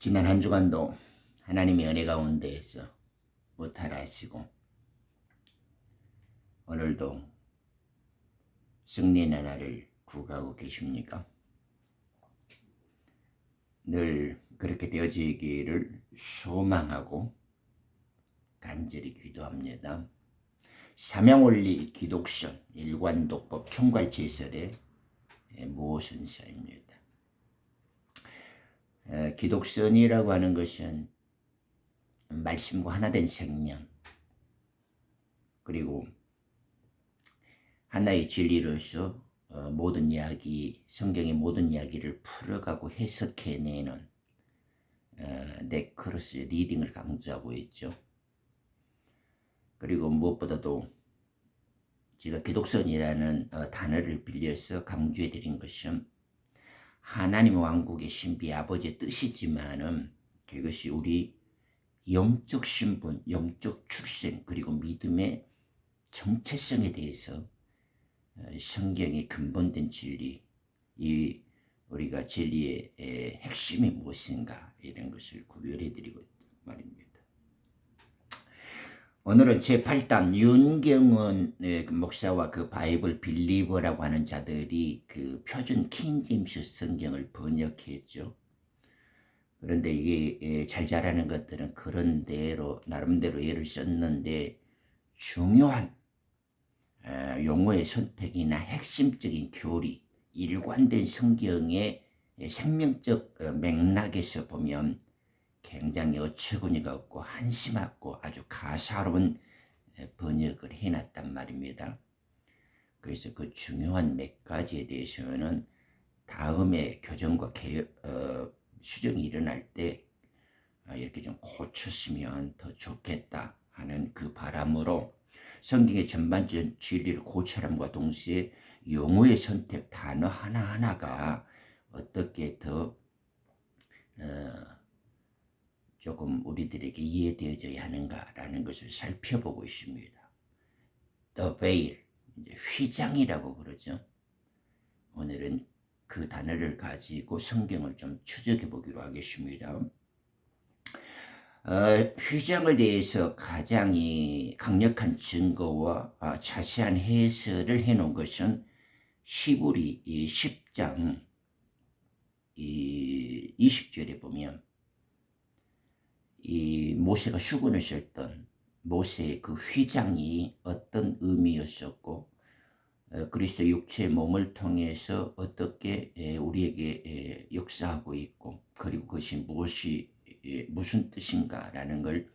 지난 한 주간도 하나님의 은혜 가운데에서 무탈 하시고 오늘도 승리의 나라를 구가하고 계십니까? 늘 그렇게 되어지기를 소망하고 간절히 기도합니다. 삼양원리 기독선 일관독법 총괄제설의 모선사입니다. 기독선이라고 하는 것은 말씀과 하나된 생명, 그리고 하나의 진리로서 모든 이야기, 성경의 모든 이야기를 풀어가고 해석해내는 네크로스 리딩을 강조하고 있죠. 그리고 무엇보다도 제가 기독선이라는 단어를 빌려서 강조해드린 것은 하나님 왕국의 신비 아버지의 뜻이지만은 그것이 우리 영적 신분, 영적 출생, 그리고 믿음의 정체성에 대해서 성경의 근본된 진리, 이 우리가 진리의 핵심이 무엇인가 이런 것을 구별해 드리고 있단 말입니다. 오늘은 제8단 윤경원 목사와 그 바이블 빌리버라고 하는 자들이 그 표준 킹제임스 성경을 번역했죠. 그런데 이게 잘 자라는 것들은 그런 대로 나름대로 예를 썼는데 중요한 용어의 선택이나 핵심적인 교리, 일관된 성경의 생명적 맥락에서 보면 굉장히 어처구니가 없고 한심하고 아주 가사로운 번역을 해놨단 말입니다. 그래서 그 중요한 몇 가지에 대해서는 다음에 교정과 수정이 일어날 때 이렇게 좀 고쳤으면 더 좋겠다 하는 그 바람으로 성경의 전반적인 진리를 고찰함과 동시에 용어의 선택 단어 하나하나가 어떻게 더 조금 우리들에게 이해되어져야 하는가라는 것을 살펴보고 있습니다. The veil, 이제 휘장이라고 그러죠. 오늘은 그 단어를 가지고 성경을 좀 추적해 보기로 하겠습니다. 휘장을 대해서 가장 강력한 증거와 자세한 해설을 해놓은 것은 히브리 10장 20절에 보면 이 모세가 수건을 썼던 모세의 그 휘장이 어떤 의미였었고 그리스도 육체의 몸을 통해서 어떻게 우리에게 역사하고 있고 그리고 그것이 무슨 뜻인가라는 걸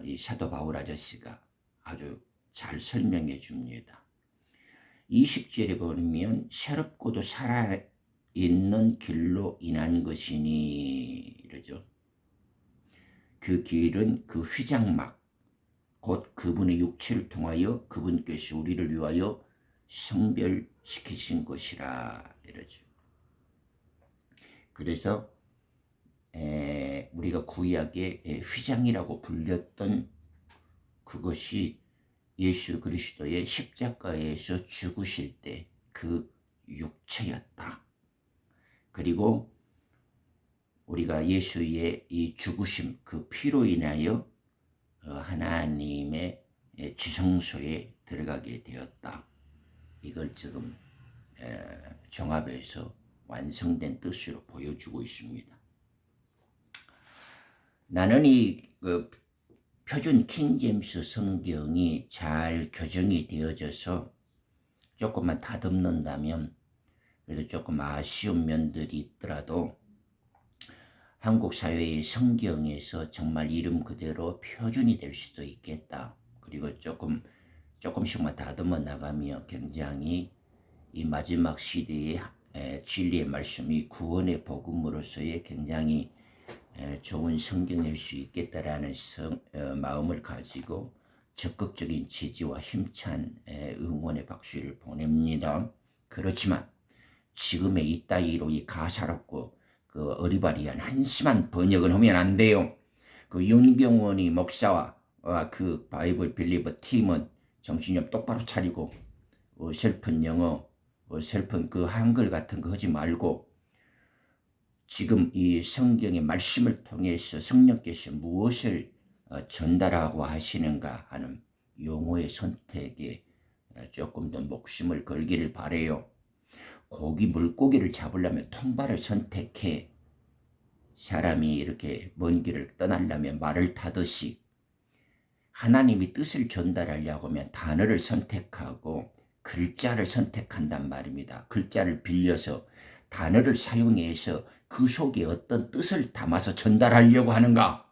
이 사도 바울 아저씨가 아주 잘 설명해 줍니다. 20절에 보면 새롭고도 살아있는 길로 인한 것이니 이러죠. 그 길은 그 휘장막 곧 그분의 육체를 통하여 그분께서 우리를 위하여 성별시키신 것이라 이러죠. 그래서 우리가 구약의 휘장이라고 불렸던 그것이 예수 그리스도의 십자가에서 죽으실 때 그 육체였다. 그리고 우리가 예수의 이 죽으심, 그 피로 인하여 하나님의 지성소에 들어가게 되었다. 이걸 지금 종합해서 완성된 뜻으로 보여주고 있습니다. 나는 이 표준 킹제임스 성경이 잘 교정이 되어져서 조금만 다듬는다면 그래도 조금 아쉬운 면들이 있더라도 한국 사회의 성경에서 정말 이름 그대로 표준이 될 수도 있겠다. 그리고 조금씩만 다듬어 나가며 굉장히 이 마지막 시대의 진리의 말씀이 구원의 복음으로서의 굉장히 좋은 성경일 수 있겠다라는 마음을 가지고 적극적인 지지와 힘찬 응원의 박수를 보냅니다. 그렇지만 지금의 이따위로 이 가사롭고 그 어리바리한 한심한 번역은 하면 안 돼요. 그 윤경원이 목사와 그 바이블 빌리버 팀은 정신 좀 똑바로 차리고 슬픈 영어, 슬픈 그 한글 같은 거 하지 말고 지금 이 성경의 말씀을 통해서 성령께서 무엇을 전달하고 하시는가 하는 용어의 선택에 조금 더 목숨을 걸기를 바라요. 물고기를 잡으려면 통발을 선택해. 사람이 이렇게 먼 길을 떠나려면 말을 타듯이 하나님이 뜻을 전달하려고 하면 단어를 선택하고 글자를 선택한단 말입니다. 글자를 빌려서 단어를 사용해서 그 속에 어떤 뜻을 담아서 전달하려고 하는가?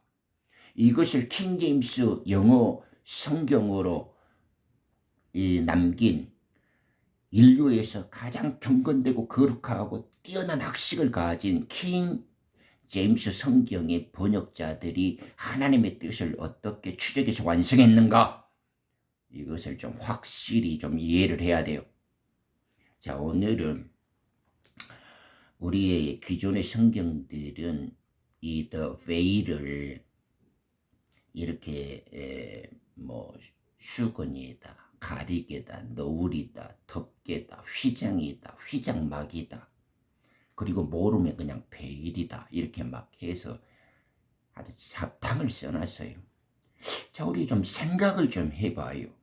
이것을 킹제임스 영어 성경으로 남긴 인류에서 가장 경건되고 거룩하고 뛰어난 학식을 가진 킹 제임스 성경의 번역자들이 하나님의 뜻을 어떻게 추적해서 완성했는가? 이것을 좀 확실히 좀 이해를 해야 돼요. 자, 오늘은 우리의 기존의 성경들은 이 The Veil을 이렇게 수건이다, 가리개다, 너울이다, 덮개다, 휘장이다, 휘장막이다, 그리고 모르면 그냥 베일이다, 이렇게 막 해서 아주 잡탕을 써놨어요. 자, 우리 좀 생각을 좀 해봐요.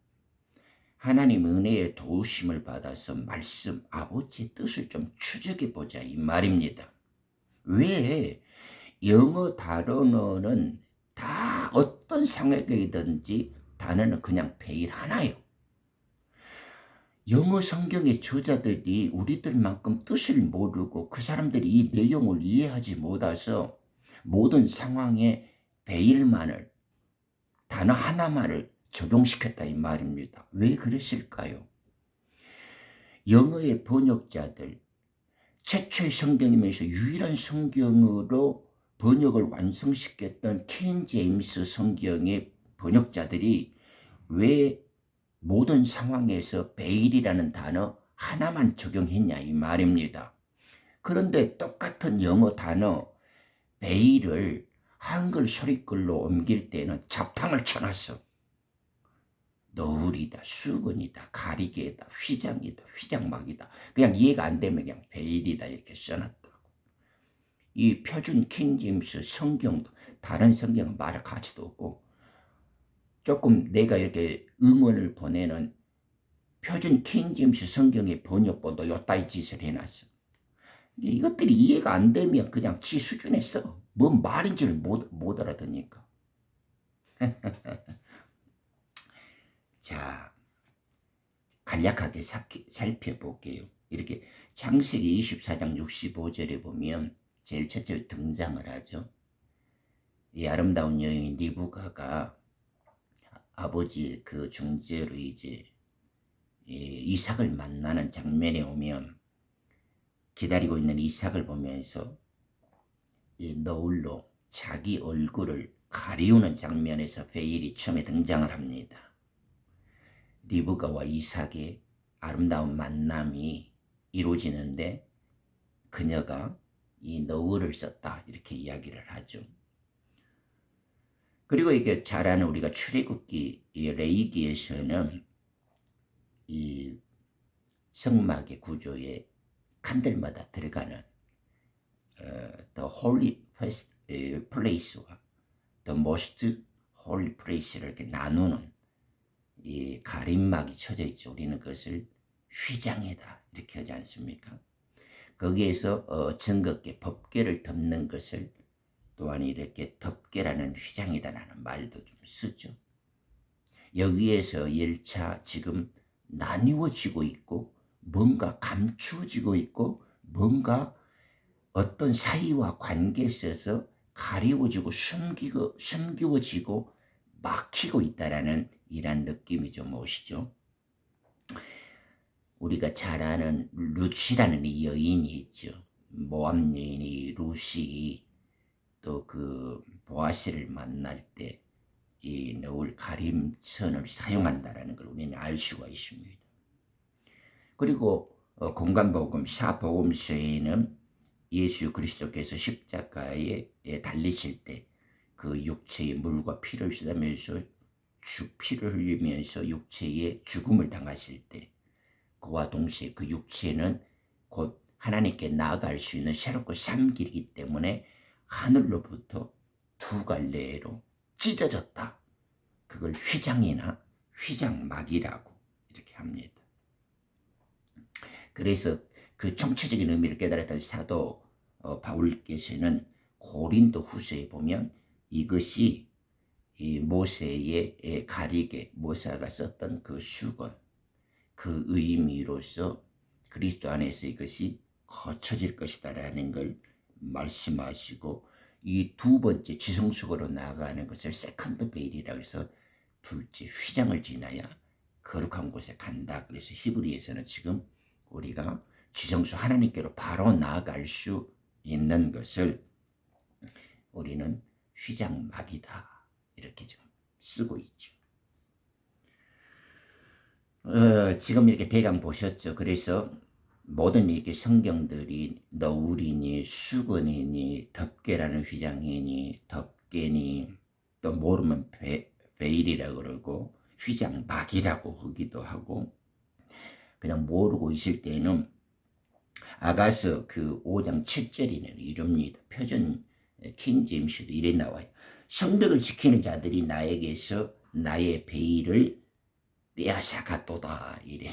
하나님 은혜의 도우심을 받아서 말씀 아버지의 뜻을 좀 추적해보자 이 말입니다. 왜 영어 단어는 다 어떤 상황이든지 단어는 그냥 베일 하나요. 영어 성경의 저자들이 우리들만큼 뜻을 모르고 그 사람들이 이 내용을 이해하지 못해서 모든 상황에 베일만을, 단어 하나만을 적용시켰다 이 말입니다. 왜 그랬을까요? 영어의 번역자들, 최초의 성경이면서 유일한 성경으로 번역을 완성시켰던 킹 제임스 성경의 번역자들이 왜 모든 상황에서 베일이라는 단어 하나만 적용했냐 이 말입니다. 그런데 똑같은 영어 단어 베일을 한글 소리글로 옮길 때는 잡탕을 쳐놨어. 너울이다, 수건이다, 가리개다, 휘장이다, 휘장막이다. 그냥 이해가 안 되면 그냥 베일이다 이렇게 써놨다고. 이 표준 킹제임스 성경도 다른 성경은 말할 가치도 없고 조금 내가 이렇게 응원을 보내는 표준 킹제임스 성경의 번역본도 요따위 짓을 해놨어. 이것들이 이해가 안 되면 그냥 지 수준에 써. 뭔 말인지를 못 알아듣니까. 자, 간략하게 살펴볼게요. 이렇게 창세기 24장 65절에 보면 제일 첫째 등장을 하죠. 이 아름다운 여인 리브가가 아버지 그 중재로 이제 이삭을 만나는 장면에 오면 기다리고 있는 이삭을 보면서 이 너울로 자기 얼굴을 가리우는 장면에서 베일이 처음에 등장을 합니다. 리브가와 이삭의 아름다운 만남이 이루어지는데 그녀가 이 너울을 썼다 이렇게 이야기를 하죠. 그리고 이게 잘 아는 우리가 출애굽기 레위기에서는 이 성막의 구조에 칸들마다 들어가는 The Holy Place와 The Most Holy Place를 이렇게 나누는 이 가림막이 쳐져 있죠. 우리는 그것을 휘장이다 이렇게 하지 않습니까? 거기에서 증거께 법궤를 덮는 것을 또한 이렇게 덮개라는 휘장이다라는 말도 좀 쓰죠. 여기에서 1차 지금 나뉘어지고 있고 뭔가 감추어지고 있고 뭔가 어떤 사이와 관계에 있어서 가리워지고 숨기워지고 막히고 있다라는 이런 느낌이 좀 오시죠. 우리가 잘 아는 룻이라는 이 여인이 있죠. 모압 여인이 룻이 또 그 보아스를 만날 때 이 너울 가림천을 사용한다라는 걸 우리는 알 수가 있습니다. 그리고 공간복음 사복음서에는 예수 그리스도께서 십자가에 달리실 때 그 육체의 물과 피를 쏟으면서 피를 흘리면서 육체의 죽음을 당하실 때 그와 동시에 그 육체는 곧 하나님께 나아갈 수 있는 새롭고 산 길이기 때문에 하늘로부터 두 갈래로 찢어졌다. 그걸 휘장이나 휘장막이라고 이렇게 합니다. 그래서 그 총체적인 의미를 깨달았던 사도 바울께서는 고린도 후서에 보면 이것이 이 모세의 가리개, 모세가 썼던 그 수건, 그 의미로서 그리스도 안에서 이것이 거쳐질 것이다라는 걸 말씀하시고, 이 두 번째 지성속으로 나아가는 것을 세컨드 베일이라고 해서 둘째 휘장을 지나야 거룩한 곳에 간다. 그래서 히브리에서는 지금 우리가 지성소 하나님께로 바로 나아갈 수 있는 것을 우리는 휘장막이다 이렇게 지금 쓰고 있죠. 지금 이렇게 대강 보셨죠. 그래서 모든 이렇게 성경들이 너울이니 수건이니 덮개라는 휘장이니 덮개니 또 모르면 베일이라고 그러고 휘장막이라고 하기도 하고, 그냥 모르고 있을 때는 아가서 그 5장 7절이는 이럽니다. 표준 킹 제임스도 이래 나와요. 성벽을 지키는 자들이 나에게서 나의 베일을 빼앗아 갔도다 이래.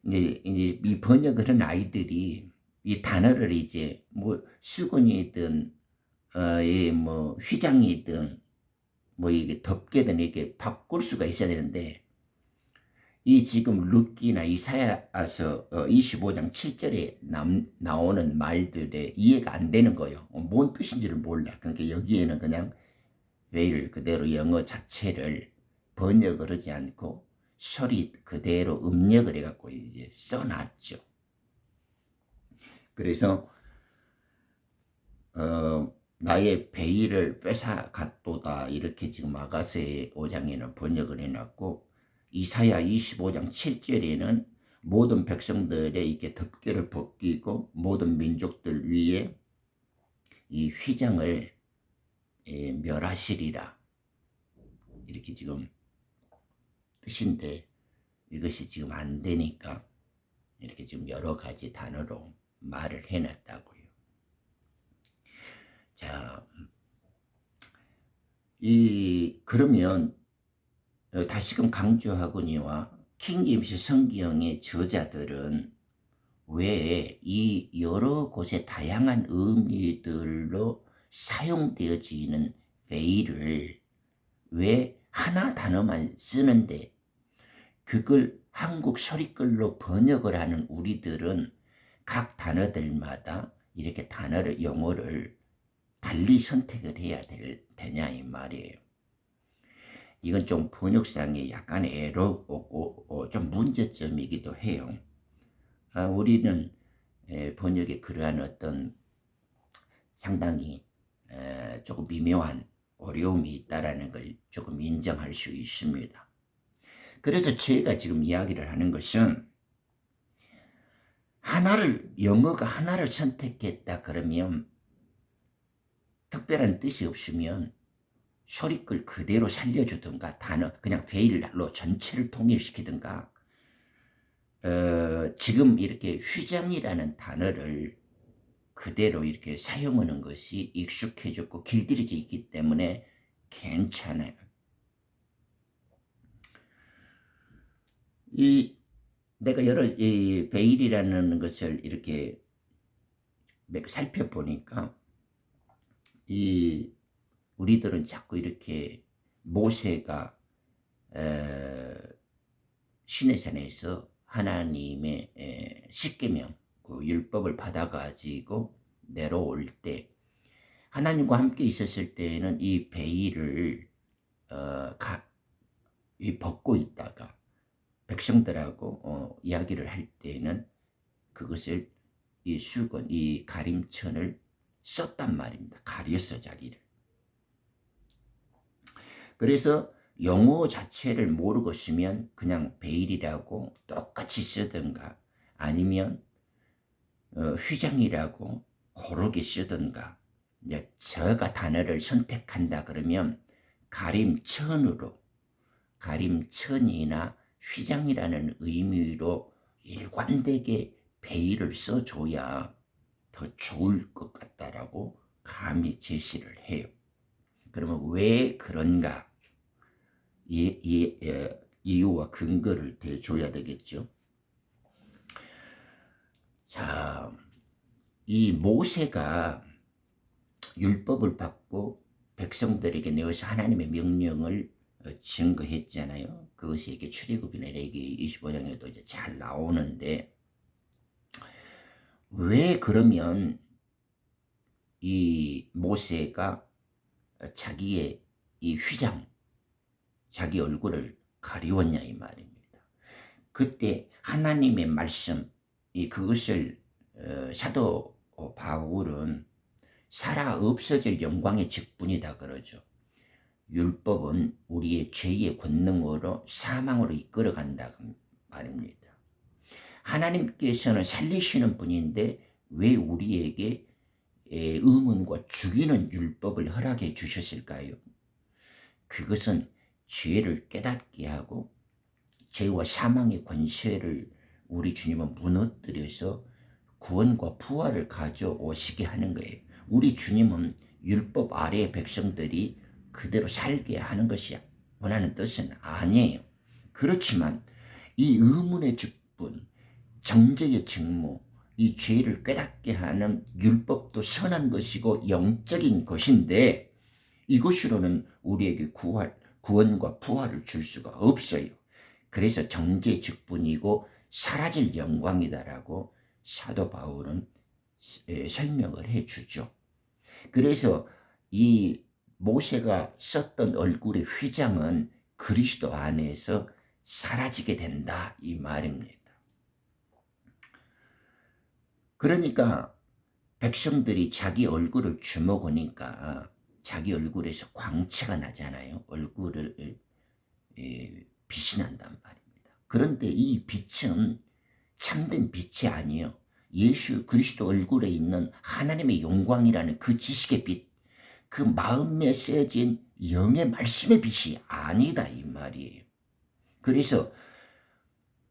이제 이 번역을 한 아이들이 이 단어를 이제 뭐 수건이든 뭐 휘장이든 뭐 이게 덮개든 이렇게 바꿀 수가 있어야 되는데, 이 지금 룻기나 이사야서 25장 7절에 나오는 말들에 이해가 안 되는 거예요. 뭔 뜻인지를 몰라. 그러니까 여기에는 그냥 베일 그대로 영어 자체를 번역을 하지 않고 소리 그대로 음력을 해갖고 이제 써놨죠. 그래서 나의 베일을 뺏어 갔도다 이렇게 지금 아가서의 5장에는 번역을 해놨고, 이사야 25장 7절에는 모든 백성들의 이렇게 덮개를 벗기고 모든 민족들 위에 이 휘장을 멸하시리라 이렇게 지금 뜻인데, 이것이 지금 안 되니까 이렇게 지금 여러 가지 단어로 말을 해놨다고요. 자, 그러면 다시금 강조하거니와 킹제임스 성경의 저자들은 왜 이 여러 곳에 다양한 의미들로 사용되어지는 베일을 왜 하나 단어만 쓰는데, 그걸 한국 소리글로 번역을 하는 우리들은 각 단어들마다 이렇게 단어를 영어를 달리 선택을 해야 되냐 이 말이에요. 이건 좀 번역상에 약간의 에러고 좀 문제점이기도 해요. 우리는 번역에 그러한 어떤 상당히 조금 미묘한 어려움이 있다라는 걸 조금 인정할 수 있습니다. 그래서 제가 지금 이야기를 하는 것은, 영어가 하나를 선택했다 그러면 특별한 뜻이 없으면 소리글 그대로 살려주든가 단어 그냥 베일로 전체를 통일시키든가, 지금 이렇게 휘장이라는 단어를 그대로 이렇게 사용하는 것이 익숙해졌고 길들여져 있기 때문에 괜찮아요. 내가 이 베일이라는 것을 이렇게 살펴보니까 우리들은 자꾸 이렇게 모세가 시내산에서 하나님의 십계명 그 율법을 받아가지고 내려올 때 하나님과 함께 있었을 때에는 이 베일을 벗고 있다가 백성들하고 이야기를 할 때는 그것을 이 수건, 이 가림천을 썼단 말입니다. 가렸어 자기를. 그래서 영어 자체를 모르고 쓰면 그냥 베일이라고 똑같이 쓰든가, 아니면 휘장이라고 고르게 쓰든가, 이제 저가 단어를 선택한다 그러면 가림천이나 휘장이라는 의미로 일관되게 베일을 써줘야 더 좋을 것 같다라고 감히 제시를 해요. 그러면 왜 그런가? 이유와 근거를 대줘야 되겠죠. 자, 이 모세가 율법을 받고 백성들에게 내어서 하나님의 명령을 증거했잖아요. 그것이 이게 출애굽이나 레위기 25장에도 이제 잘 나오는데, 왜 그러면 이 모세가 자기의 이 휘장, 자기 얼굴을 가리웠냐 이 말입니다. 그때 하나님의 말씀, 그것을 사도 바울은 살아 없어질 영광의 직분이다 그러죠. 율법은 우리의 죄의 권능으로 사망으로 이끌어간다 말입니다. 하나님께서는 살리시는 분인데 왜 우리에게 의문과 죽이는 율법을 허락해 주셨을까요? 그것은 죄를 깨닫게 하고 죄와 사망의 권세를 우리 주님은 무너뜨려서 구원과 부활을 가져오시게 하는 거예요. 우리 주님은 율법 아래의 백성들이 그대로 살게 하는 것이 원하는 뜻은 아니에요. 그렇지만 이 의문의 직분, 정죄의 직무, 이 죄를 깨닫게 하는 율법도 선한 것이고 영적인 것인데 이것으로는 우리에게 구원과 부활을 줄 수가 없어요. 그래서 정죄의 직분이고 사라질 영광이다라고 사도 바울은 설명을 해주죠. 그래서 이 모세가 썼던 얼굴의 휘장은 그리스도 안에서 사라지게 된다 이 말입니다. 그러니까 백성들이 자기 얼굴을 주먹으니까 자기 얼굴에서 광채가 나잖아요. 얼굴을 빛이 난단 말입니다. 그런데 이 빛은 참된 빛이 아니에요. 예수 그리스도 얼굴에 있는 하나님의 영광이라는 그 지식의 빛, 그 마음에 쓰여진 영의 말씀의 빛이 아니다 이 말이에요. 그래서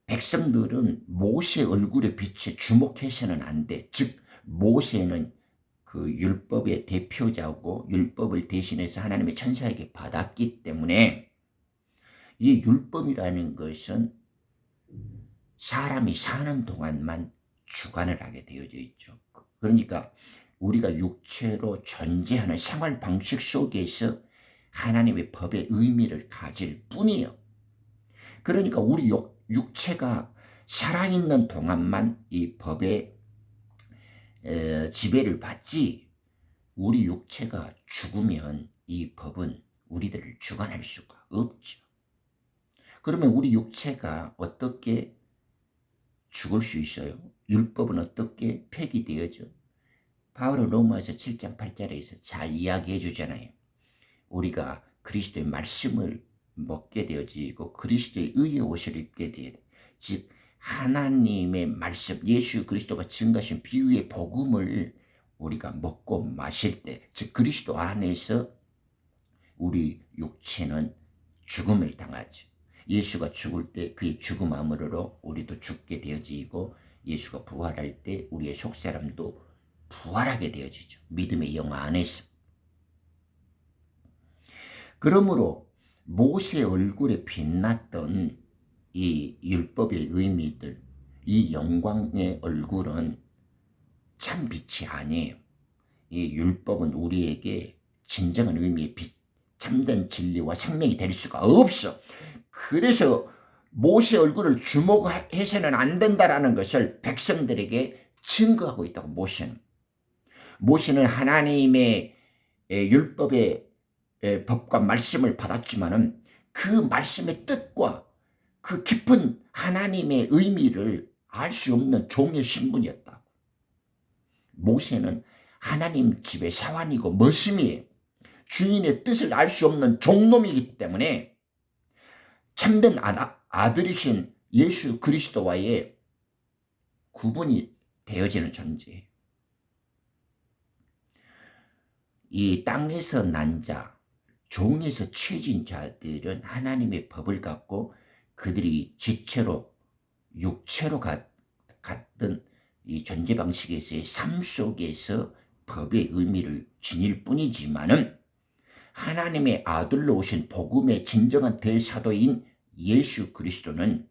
백성들은 모세 얼굴의 빛에 주목해서는 안 돼. 즉 모세는 그 율법의 대표자고 율법을 대신해서 하나님의 천사에게 받았기 때문에 이 율법이라는 것은 사람이 사는 동안만 주관을 하게 되어져 있죠. 그러니까 우리가 육체로 존재하는 생활 방식 속에서 하나님의 법의 의미를 가질 뿐이에요. 그러니까 우리 육체가 살아있는 동안만 이 법의 지배를 받지, 우리 육체가 죽으면 이 법은 우리들을 주관할 수가 없죠. 그러면 우리 육체가 어떻게 죽을 수 있어요? 율법은 어떻게 폐기되어져? 바울은 로마서 7장 8절에서 잘 이야기해 주잖아요. 우리가 그리스도의 말씀을 먹게 되어지고 그리스도의 의의 옷을 입게 되어, 즉 하나님의 말씀, 예수 그리스도가 증거하신 비유의 복음을 우리가 먹고 마실 때, 즉 그리스도 안에서 우리 육체는 죽음을 당하죠. 예수가 죽을 때 그의 죽음함으로 우리도 죽게 되어지고 예수가 부활할 때 우리의 속사람도 부활하게 되어지죠. 믿음의 영 안에서. 그러므로 모세 얼굴에 빛났던 이 율법의 의미들, 이 영광의 얼굴은 참 빛이 아니에요. 이 율법은 우리에게 진정한 의미의 빛, 참된 진리와 생명이 될 수가 없어. 그래서 모세 얼굴을 주목해서는 안 된다라는 것을 백성들에게 증거하고 있다고. 모세는 하나님의 율법의 법과 말씀을 받았지만은 그 말씀의 뜻과 그 깊은 하나님의 의미를 알 수 없는 종의 신분이었다. 모세는 하나님 집의 사환이고 머슴이에요. 주인의 뜻을 알 수 없는 종놈이기 때문에 참된 아들이신 예수 그리스도와의 구분이 되어지는 존재예요. 이 땅에서 난 자, 종에서 취해진 자들은 하나님의 법을 갖고 그들이 지체로 육체로 갔던 이 존재 방식에서의 삶 속에서 법의 의미를 지닐 뿐이지만은 하나님의 아들로 오신 복음의 진정한 대사도인 예수 그리스도는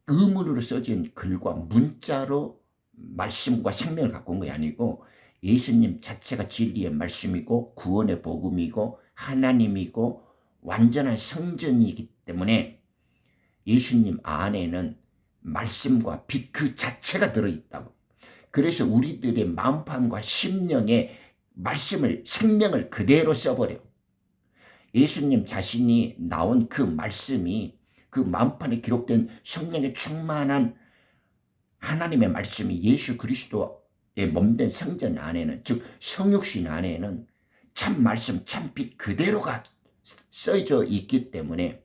의문으로 써진 글과 문자로 말씀과 생명을 갖고 온 것이 아니고 예수님 자체가 진리의 말씀이고 구원의 복음이고 하나님이고 완전한 성전이기 때문에 예수님 안에는 말씀과 빛 그 자체가 들어있다고. 그래서 우리들의 마음판과 심령에 말씀을 생명을 그대로 써버려. 예수님 자신이 나온 그 말씀이 그 마음판에 기록된 성령에 충만한 하나님의 말씀이 예수 그리스도의 몸된 성전 안에는, 즉 성육신 안에는 참 말씀 참 빛 그대로가 써져 있기 때문에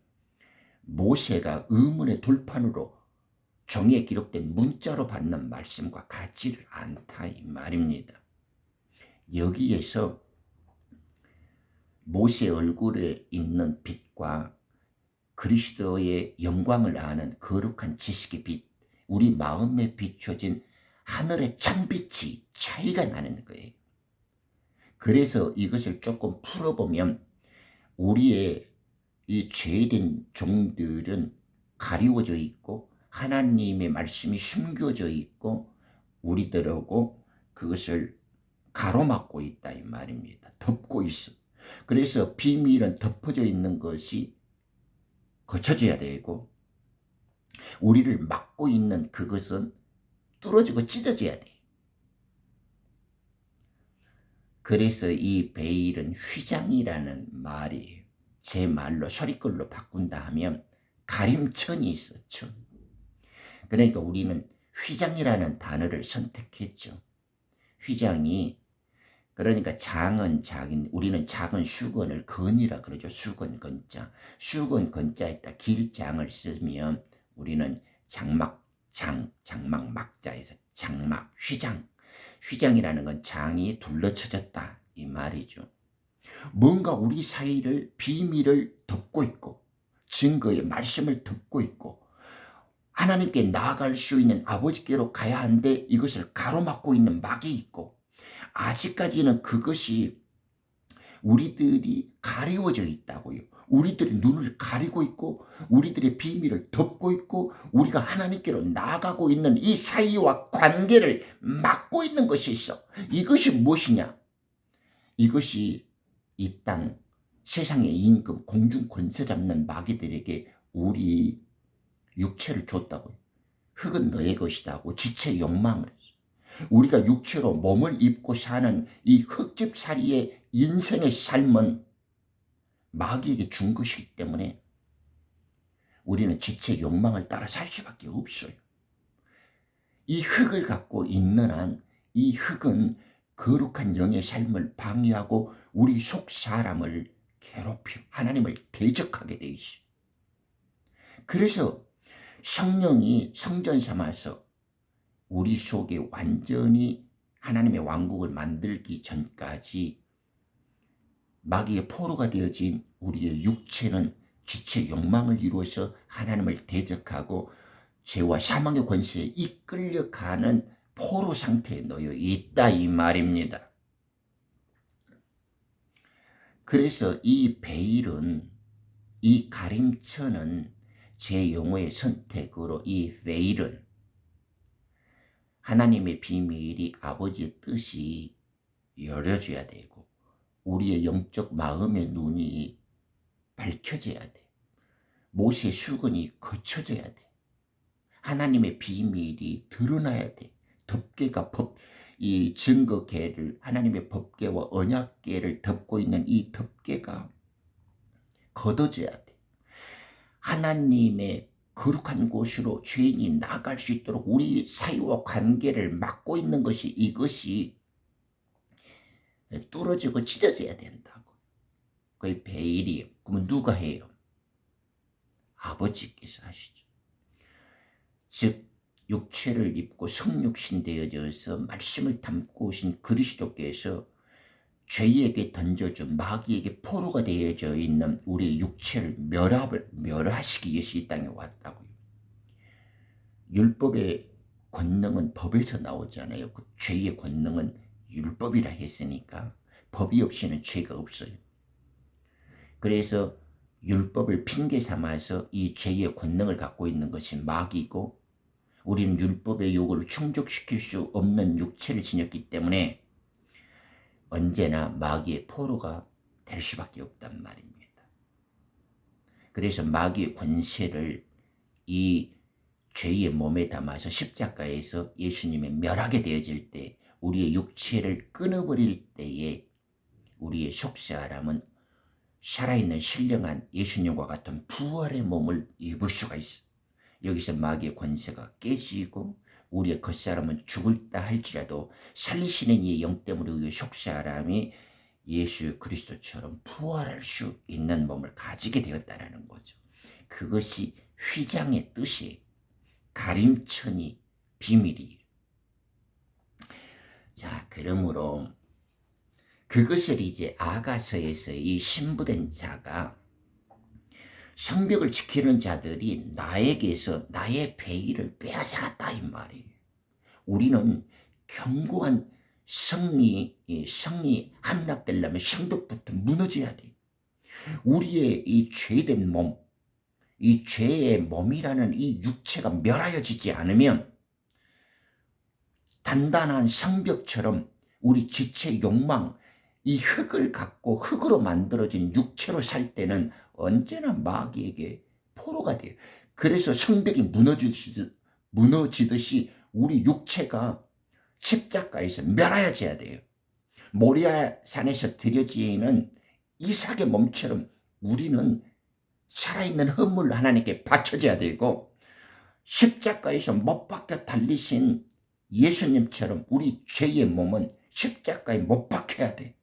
모세가 의문의 돌판으로 종이에 기록된 문자로 받는 말씀과 같지를 않다 이 말입니다. 여기에서 모세 얼굴에 있는 빛과 그리스도의 영광을 아는 거룩한 지식의 빛, 우리 마음에 비춰진 하늘의 참빛이 차이가 나는 거예요. 그래서 이것을 조금 풀어보면 우리의 이 죄된 종들은 가리워져 있고 하나님의 말씀이 숨겨져 있고 우리들하고 그것을 가로막고 있다 이 말입니다. 덮고 있어. 그래서 비밀은 덮어져 있는 것이 거쳐져야 되고 우리를 막고 있는 그것은 뚫어지고 찢어져야 돼. 그래서 이 베일은 휘장이라는 말이 제 말로 소리글로 바꾼다 하면 가림천이 있어. 천. 그러니까 우리는 휘장이라는 단어를 선택했죠. 휘장이 그러니까 장은 작은, 우리는 작은 수건을 건이라 그러죠. 수건 건자. 수건 건자에다 길장을 쓰면 우리는 장막 막자에서 장막, 휘장. 휘장이라는 건 장이 둘러쳐졌다 이 말이죠. 뭔가 우리 사이를 비밀을 덮고 있고 증거의 말씀을 덮고 있고 하나님께 나아갈 수 있는 아버지께로 가야 하는데 이것을 가로막고 있는 막이 있고 아직까지는 그것이 우리들이 가리워져 있다고요. 우리들의 눈을 가리고 있고 우리들의 비밀을 덮고 있고 우리가 하나님께로 나아가고 있는 이 사이와 관계를 막고 있는 것이 있어. 이것이 무엇이냐? 이것이 이 땅 세상의 임금 공중 권세 잡는 마귀들에게 우리 육체를 줬다고요. 흙은 너의 것이다 하고 지체 욕망을 했어. 우리가 육체로 몸을 입고 사는 이 흙집살이의 인생의 삶은 마귀에게 준 것이기 때문에 우리는 지체 욕망을 따라 살 수밖에 없어요. 이 흙을 갖고 있는 한 이 흙은 거룩한 영의 삶을 방해하고 우리 속 사람을 괴롭혀 하나님을 대적하게 돼 있어. 그래서 성령이 성전 삼아서 우리 속에 완전히 하나님의 왕국을 만들기 전까지 마귀의 포로가 되어진 우리의 육체는 지체 욕망을 이루어서 하나님을 대적하고 죄와 사망의 권세에 이끌려가는 포로 상태에 놓여 있다 이 말입니다. 그래서 이 베일은, 이 가림천은 제 용어의 선택으로 이 베일은 하나님의 비밀이 아버지의 뜻이 열려져야 되고 우리의 영적 마음의 눈이 밝혀져야 돼. 모세의 수건이 거쳐져야 돼. 하나님의 비밀이 드러나야 돼. 덮개가 이 증거계를 하나님의 법계와 언약계를 덮고 있는 이 덮개가 걷어져야 돼. 하나님의 거룩한 곳으로 죄인이 나아갈 수 있도록 우리 사이와 관계를 막고 있는 것이 이것이 뚫어지고 찢어져야 된다고. 그 베일이 그러면 누가 해요? 아버지께서 하시죠. 즉 육체를 입고 성육신 되어져서 말씀을 담고 오신 그리스도께서 죄에게 던져준 마귀에게 포로가 되어져 있는 우리의 육체를 멸하시기 위해서 이 땅에 왔다고요. 율법의 권능은 법에서 나오잖아요. 그 죄의 권능은 율법이라 했으니까 법이 없이는 죄가 없어요. 그래서 율법을 핑계 삼아서 이 죄의 권능을 갖고 있는 것이 마귀고, 우리는 율법의 요구를 충족시킬 수 없는 육체를 지녔기 때문에 언제나 마귀의 포로가 될 수밖에 없단 말입니다. 그래서 마귀의 권세를 이 죄의 몸에 담아서 십자가에서 예수님의 멸하게 되어질 때, 우리의 육체를 끊어버릴 때에 우리의 속사람은 살아있는 신령한 예수님과 같은 부활의 몸을 입을 수가 있어. 여기서 마귀의 권세가 깨지고 우리의 겉사람은 죽을다 할지라도 살리시는 이 영 때문에 우리의 속사람이 예수 그리스도처럼 부활할 수 있는 몸을 가지게 되었다는 거죠. 그것이 휘장의 뜻이에요. 가림천이 비밀이에요. 자, 그러므로 그것을 이제 아가서에서 이 신부된 자가, 성벽을 지키는 자들이 나에게서 나의 베일을 빼앗아갔다 이 말이에요. 우리는 견고한 성리 함락되려면 성벽부터 무너져야 돼. 우리의 이 죄된 몸, 이 죄의 몸이라는 이 육체가 멸하여지지 않으면 단단한 성벽처럼 우리 지체 욕망, 이 흙을 갖고 흙으로 만들어진 육체로 살 때는 언제나 마귀에게 포로가 돼요. 그래서 성벽이 무너지듯이 우리 육체가 십자가에서 멸하여져야 돼요. 모리아산에서 드려지는 이삭의 몸처럼 우리는 살아있는 허물 하나님께 바쳐져야 되고, 십자가에서 못 박혀 달리신 예수님처럼 우리 죄의 몸은 십자가에 못 박혀야 돼.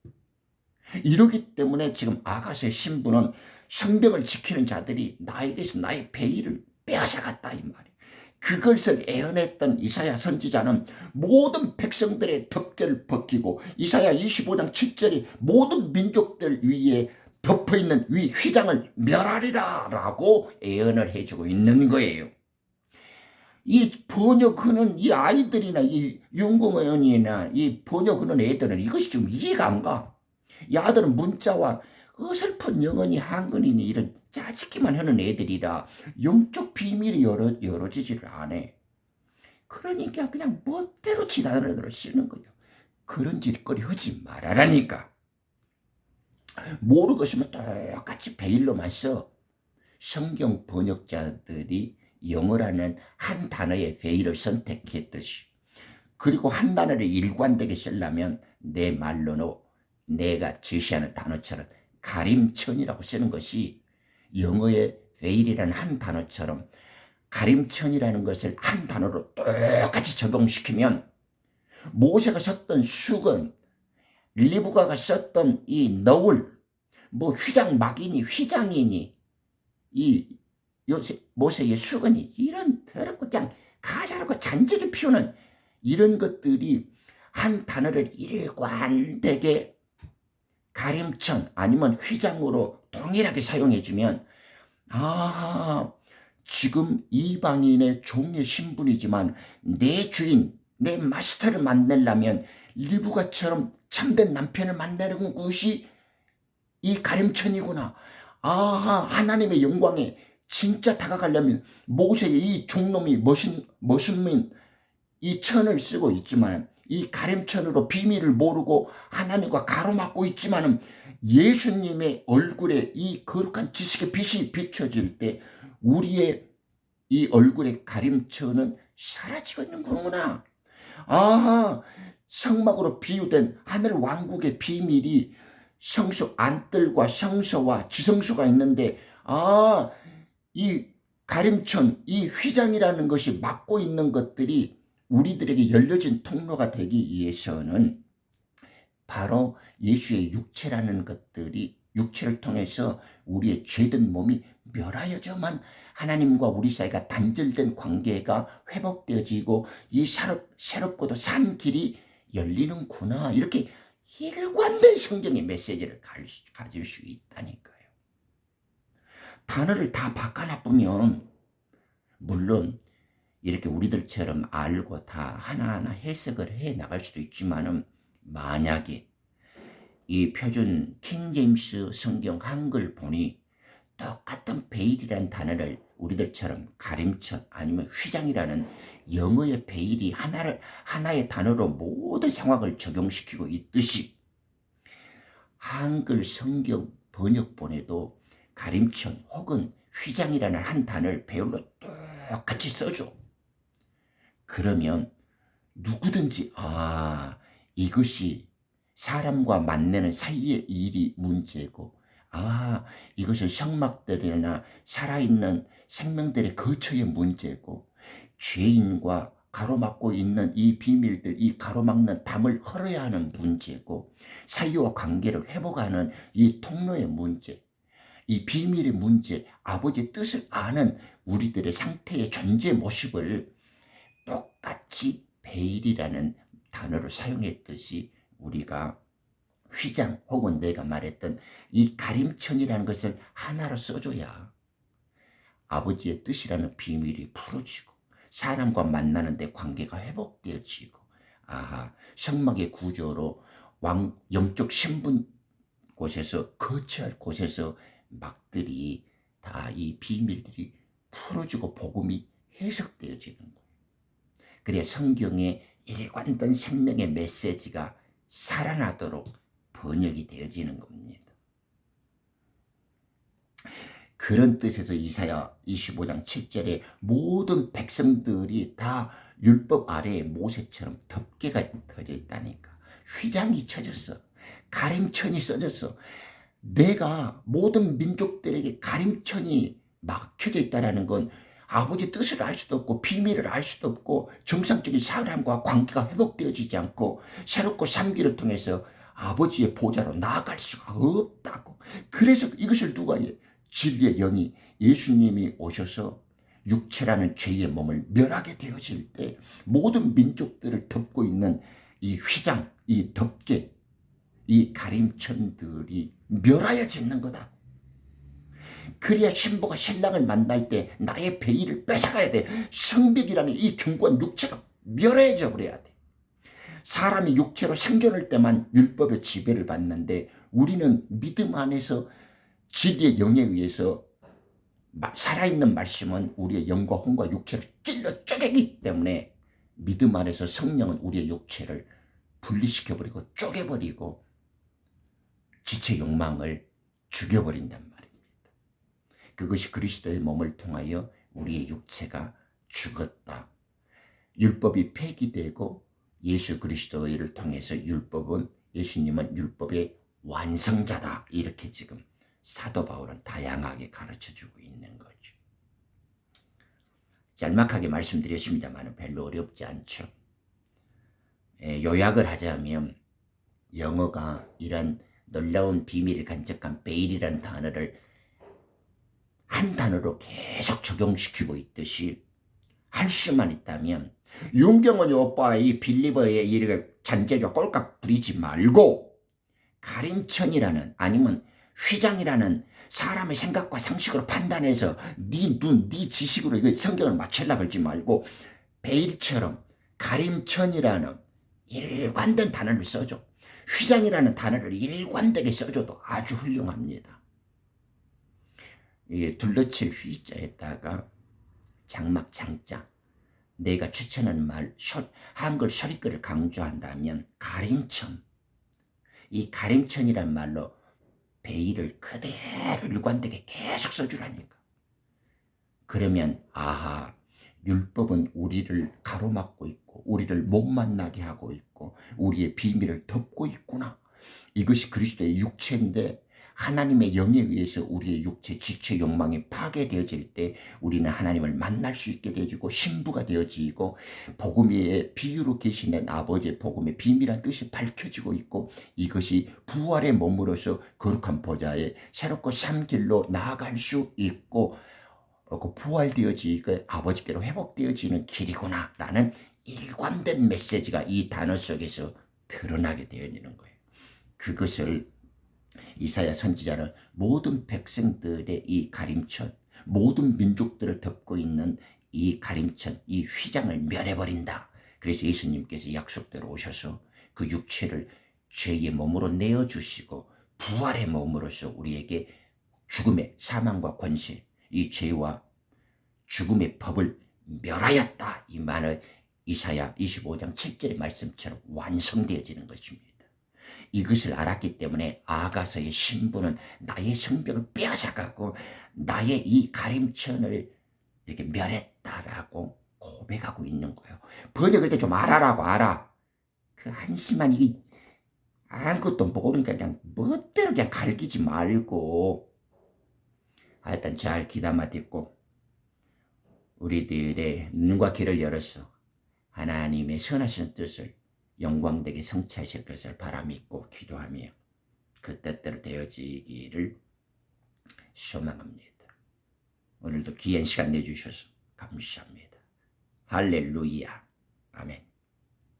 이러기 때문에 지금 아가서의 신부는 성벽을 지키는 자들이 나에게서 나의 베일을 빼앗아갔다 이 말이에요. 그것을 애언했던 이사야 선지자는 모든 백성들의 덮개를 벗기고 이사야 25장 7절이 모든 민족들 위에 덮어있는 위 휘장을 멸하리라 라고 애언을 해주고 있는 거예요. 이 번역하는 이 아이들이나 이 윤공의원이나 이 번역하는 애들은 이것이 지금 이해가 안 가. 이 아들은 문자와 어설픈 영어니 한글이니 이런 짜집기만 하는 애들이라 영적 비밀이 열어지지를 않아. 그러니까 그냥 멋대로 지나들어 쓰는 거예요. 그런 짓거리 하지 말아라니까. 모르고 있으면 똑같이 베일로만 써. 성경 번역자들이 영어라는 한 단어의 베일을 선택했듯이, 그리고 한 단어를 일관되게 쓰려면 내 말로는 내가 제시하는 단어처럼 가림천이라고 쓰는 것이 영어의 베일이라는 한 단어처럼 가림천이라는 것을 한 단어로 똑같이 적용시키면 모세가 썼던 수건, 리브가가 썼던 이 너울, 뭐 휘장 막이니 휘장이니 이 모세의 수건이 이런 더럽고 그냥 가사롭고 잔재주 피우는 이런 것들이 한 단어를 일관되게 가림천 아니면 휘장으로 동일하게 사용해주면, 아, 지금 이방인의 종의 신분이지만 내 주인, 내 마스터를 만나려면 리브가처럼 참된 남편을 만나는 것이 이 가림천이구나. 아, 하나님의 영광에 진짜 다가가려면 모세의 이 종놈이 머슴민 이 천을 쓰고 있지만 이 가림천으로 비밀을 모르고 하나님과 가로막고 있지만은 예수님의 얼굴에 이 거룩한 지식의 빛이 비춰질 때 우리의 이 얼굴의 가림천은 사라지고 있는 거구나. 아, 성막으로 비유된 하늘 왕국의 비밀이 성소 안뜰과 성소와 지성소가 있는데, 아, 이 가림천, 이 휘장이라는 것이 막고 있는 것들이 우리들에게 열려진 통로가 되기 위해서는 바로 예수의 육체라는 것들이 육체를 통해서 우리의 죄된 몸이 멸하여져만 하나님과 우리 사이가 단절된 관계가 회복되어지고 이 새롭고도 산 길이 열리는구나. 이렇게 일관된 성경의 메시지를 가질 수 있다니까요. 단어를 다 바꿔놔보면 물론 이렇게 우리들처럼 알고 다 하나하나 해석을 해 나갈 수도 있지만은, 만약에 이 표준 킹제임스 성경 한글 보니 똑같은 베일이라는 단어를 우리들처럼 가림천 아니면 휘장이라는 영어의 베일이 하나의 단어로 모든 상황을 적용시키고 있듯이, 한글 성경 번역본에도 가림천 혹은 휘장이라는 한 단어를 배열로 똑같이 써줘. 그러면 누구든지 이것이 사람과 만나는 사이의 일이 문제고, 이것은 성막들이나 살아있는 생명들의 거처의 문제고, 죄인과 가로막고 있는 이 비밀들, 이 가로막는 담을 헐어야 하는 문제고, 사이와 관계를 회복하는 이 통로의 문제, 이 비밀의 문제, 아버지의 뜻을 아는 우리들의 상태의 존재 모습을 똑같이 베일이라는 단어를 사용했듯이 우리가 휘장 혹은 내가 말했던 이 가림천이라는 것을 하나로 써줘야 아버지의 뜻이라는 비밀이 풀어지고 사람과 만나는 데 관계가 회복되어지고, 성막의 구조로 영적 신분 곳에서 거처할 곳에서 막들이 다 이 비밀들이 풀어지고 복음이 해석되어지는 거예요. 그래야 성경의 일관된 생명의 메시지가 살아나도록 번역이 되어지는 겁니다. 그런 뜻에서 이사야 25장 7절에 모든 백성들이 다 율법 아래에 모세처럼 덮개가 터져 있다니까. 휘장이 쳐졌어. 가림천이 써졌어. 내가 모든 민족들에게 가림천이 막혀져 있다는 건 아버지 뜻을 알 수도 없고 비밀을 알 수도 없고 정상적인 사람과 관계가 회복되어지지 않고 새롭고 삼기를 통해서 아버지의 보좌로 나아갈 수가 없다고. 그래서 이것을 누가 해? 진리의 영이 예수님이 오셔서 육체라는 죄의 몸을 멸하게 되어질 때 모든 민족들을 덮고 있는 이 휘장, 이 덮개, 이 가림천들이 멸하여지는 거다. 그래야 신부가 신랑을 만날 때 나의 베일을 뺏어가야 돼. 성벽이라는 이 견고한 육체가 멸해져 버려야 돼. 사람이 육체로 생존할 때만 율법의 지배를 받는데, 우리는 믿음 안에서 진리의 영에 의해서 살아있는 말씀은 우리의 영과 혼과 육체를 찔러 쪼개기 때문에 믿음 안에서 성령은 우리의 육체를 분리시켜버리고 쪼개버리고 지체 욕망을 죽여버린단 말입니다. 그것이 그리스도의 몸을 통하여 우리의 육체가 죽었다. 율법이 폐기되고 예수 그리스도를 통해서 예수님은 율법의 완성자다. 이렇게 지금 사도 바울은 다양하게 가르쳐주고 있는 거죠. 짤막하게 말씀드렸습니다만 별로 어렵지 않죠. 요약을 하자면 영어가 이런 놀라운 비밀을 간직한 베일이라는 단어를 한 단어로 계속 적용시키고 있듯이, 할 수만 있다면 윤경원이 오빠의 이 빌리버의 이렇게 잔재료 꼴깍 부리지 말고 가림천이라는 아니면 휘장이라는 사람의 생각과 상식으로 판단해서 네 눈, 네 지식으로 이거 성경을 맞추려고 하지 말고 베일처럼 가림천이라는 일관된 단어를 써줘. 휘장이라는 단어를 일관되게 써줘도 아주 훌륭합니다. 둘러칠 휘자에다가 장막 장자, 내가 추천하는 말 한글 서리글을 강조한다면 가림천, 이 가림천이란 말로 베일을 그대로 일관되게 계속 써주라니까. 그러면 율법은 우리를 가로막고 있고 우리를 못 만나게 하고 있고 우리의 비밀을 덮고 있구나. 이것이 그리스도의 육체인데 하나님의 영에 의해서 우리의 육체 지체 욕망이 파괴되어질 때 우리는 하나님을 만날 수 있게 되어지고 신부가 되어지고 복음의 비유로 계시는 아버지의 복음의 비밀한 뜻이 밝혀지고 있고, 이것이 부활의 몸으로서 거룩한 보좌에 새롭고 산 길로 나아갈 수 있고 부활되어지고 아버지께로 회복되어지는 길이구나 라는 일관된 메시지가 이 단어 속에서 드러나게 되어 있는 거예요. 그것을 이사야 선지자는 모든 백성들의 이 가림천, 모든 민족들을 덮고 있는 이 가림천, 이 휘장을 멸해버린다. 그래서 예수님께서 약속대로 오셔서 그 육체를 죄의 몸으로 내어주시고 부활의 몸으로서 우리에게 죽음의 사망과 권세, 이 죄와 죽음의 법을 멸하였다. 이 말을 이사야 25장 7절의 말씀처럼 완성되어지는 것입니다. 이것을 알았기 때문에 아가서의 신부는 나의 성벽을 빼앗아가고 나의 이 가림천을 이렇게 멸했다라고 고백하고 있는 거예요. 번역할 때 좀 알아라고 알아. 그 한심한 이게 아무것도 모르니까 그냥 멋대로 그냥 갈기지 말고 하여튼 잘 귀담아 듣고 우리들의 눈과 귀를 열어서 하나님의 선하신 뜻을 영광되게 성취하실 것을 바라믿고 기도하며 그 뜻대로 되어지기를 소망합니다. 오늘도 귀한 시간 내주셔서 감사합니다. 할렐루야. 아멘.